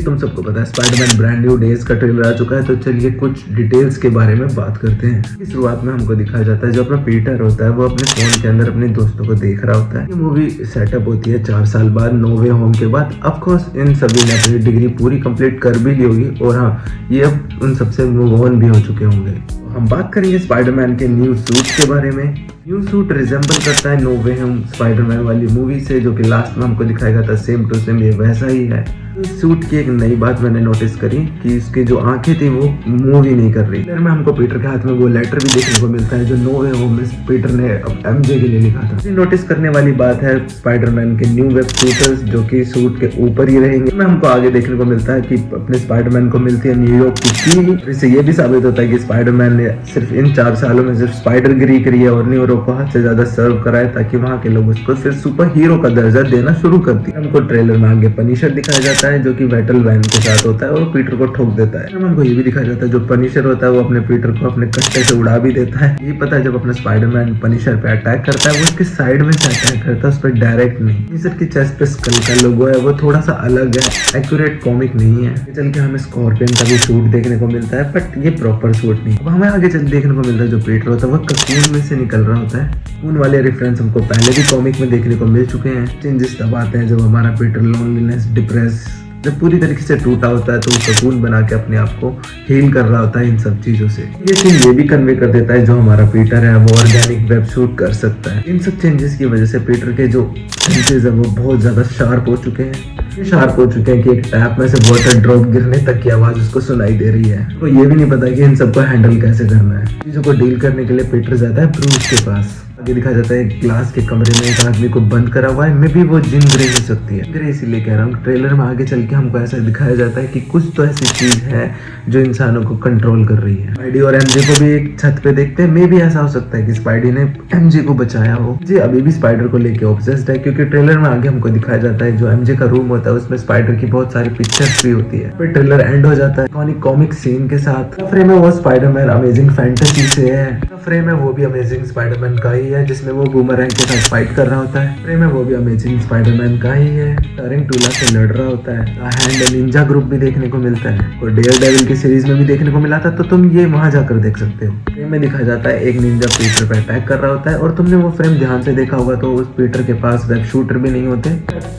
तुम सबको पता है स्पाइडरमैन ब्रांड न्यू डेज का ट्रेलर आ चुका है, तो चलिए कुछ डिटेल्स के बारे में बात करते हैं। इस शुरुआत में हमको दिखाया जाता है जो अपना पीटर होता है वो अपने फोन के अंदर अपने दोस्तों को देख रहा होता है। ये मूवी सेटअप होती है 4 साल बाद नो वे होम के बाद। ऑफ कोर्स इन सभी ने अपनी डिग्री पूरी कंप्लीट कर भी ली होगी और हाँ, ये अब उन सबसे मूव ऑन भी हो चुके होंगे। हम बात करेंगे स्पाइडरमैन के न्यू सूट के बारे में। न्यू सूट रिजेंबल करता है नो वे होम स्पाइडरमैन वाली मूवी से, जो कि लास्ट में हमको दिखाया गया था सेम टू सेम ये वैसा ही है। इस सूट की एक नई बात मैंने नोटिस करी कि इसकी जो आंखें थी वो मूव ही नहीं कर रही। ट्रेलर में हमको पीटर के हाथ में वो लेटर भी देखने को मिलता है जो नो वे होम में पीटर ने एमजे के लिए लिखा था। नोटिस करने वाली बात है स्पाइडरमैन के न्यू वेब शूटर्स जो कि सूट के ऊपर ही रहेंगे। में हमको आगे देखने को मिलता है कि अपने स्पाइडरमैन को मिलती है न्यूयॉर्क की की। इससे ये भी साबित होता है कि स्पाइडरमैन ने सिर्फ इन 4 सालों में सिर्फ स्पाइडर गिरी करी है और न्यूयॉर्क को हद से ज्यादा सर्व करा है ताकि वहाँ के लोग उसको सिर्फ सुपर हीरो का दर्जा देना शुरू कर दिया। हमको ट्रेलर में आगे पनिशर दिखाया जाता है जो कि बैटल वैन के साथ होता है और पीटर को ठोक देता है। हमको ये भी दिखाया जाता है जो पनिशर होता है वो अपने पीटर को अपने कट्टे से उड़ा भी देता है। ये पता है जब अपना स्पाइडरमैन पनिशर पे अटैक करता है वो उसके साइड में से अटैक करता है, उस पर डायरेक्ट नहीं। पनिशर की चेस्ट पे स्कल का लोगो है, वो थोड़ा सा अलग है, एक्यूरेट कॉमिक नहीं है। चल के हमें स्कॉर्पियन का भी सूट देखने को मिलता है बट ये प्रॉपर सूट नहीं। अब हमें आगे चल देखने को मिलता है जो पीटर होता है वो ककून में से निकल रहा होता है। ककून वाले रेफरेंस हमको पहले भी कॉमिक में देखने को मिल चुके हैं। चेंजेस तब आते हैं जब हमारा पीटर लोनलीनेस, डिप्रेस जब पूरी तरीके से टूटा होता है तो वो ककून बना के अपने आप को हील कर रहा होता है इन सब चीजों से। ये सीन ये भी कन्वे कर देता है जो हमारा पीटर है वो ऑर्गेनिक वेब शूट कर सकता है। इन सब चेंजेस की वजह से पीटर के जो सेंसेस है वो बहुत ज्यादा शार्प हो चुके हैं। शार्प हो चुके हैं कि एक टैप में से वाटर ड्रॉप गिरने तक की आवाज उसको सुनाई दे रही है। तो ये भी नहीं पता कि इन सबको हैंडल कैसे करना है। चीजों को डील करने के लिए पीटर जाता है ब्रूस के पास। आगे दिखाया जाता है एक ग्लास के कमरे में एक आदमी को बंद करा हुआ है। मे भी वो जिन ग्रे हो सकती है, ग्रे इसीलिए कह रहा हूँ। ट्रेलर में आगे चल के हमको ऐसा दिखाया जाता है कि कुछ तो ऐसी चीज है जो इंसानों को कंट्रोल कर रही है। स्पाइडी और एमजे को भी एक छत पे देखते हैं। मे भी ऐसा हो सकता है कि स्पाइडी ने एमजे को बचाया हो। जी अभी भी स्पाइडर को लेके ऑब्सेस्ड है क्योंकि ट्रेलर में आगे हमको दिखाया जाता है जो एमजे का रूम होता है उसमें स्पाइडर की बहुत सारी पिक्चर्स भी होती है। फिर ट्रेलर एंड हो जाता है कॉमिक सीन के साथ। फ्रेम है वो स्पाइडरमैन अमेजिंग फैंटेसी से है। फ्रेम है वो भी अमेजिंग स्पाइडरमैन का ही है जिसमें वो बूमरैंग के साथ फाइट कर रहा होता है। फ्रेम है वो भी अमेजिंग स्पाइडरमैन का ही है, टरिंग टूला से लड़ रहा होता है। हैंड निंजा ग्रुप भी देखने को मिलता है और डेयर डेविल की सीरीज में भी देखने को मिला था, तो तुम ये वहां जाकर देख सकते हो। फ्रेम में दिखाया जाता है एक निंजा पीटर पे अटैक कर रहा होता है और तुमने वो फ्रेम ध्यान से देखा होगा तो उस पीटर के पास वेब शूटर भी नहीं होते।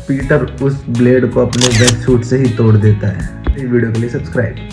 पीटर उस ब्लेड को अपने वेब शूट से ही तोड़ देता है। इस वीडियो के लिए सब्सक्राइब।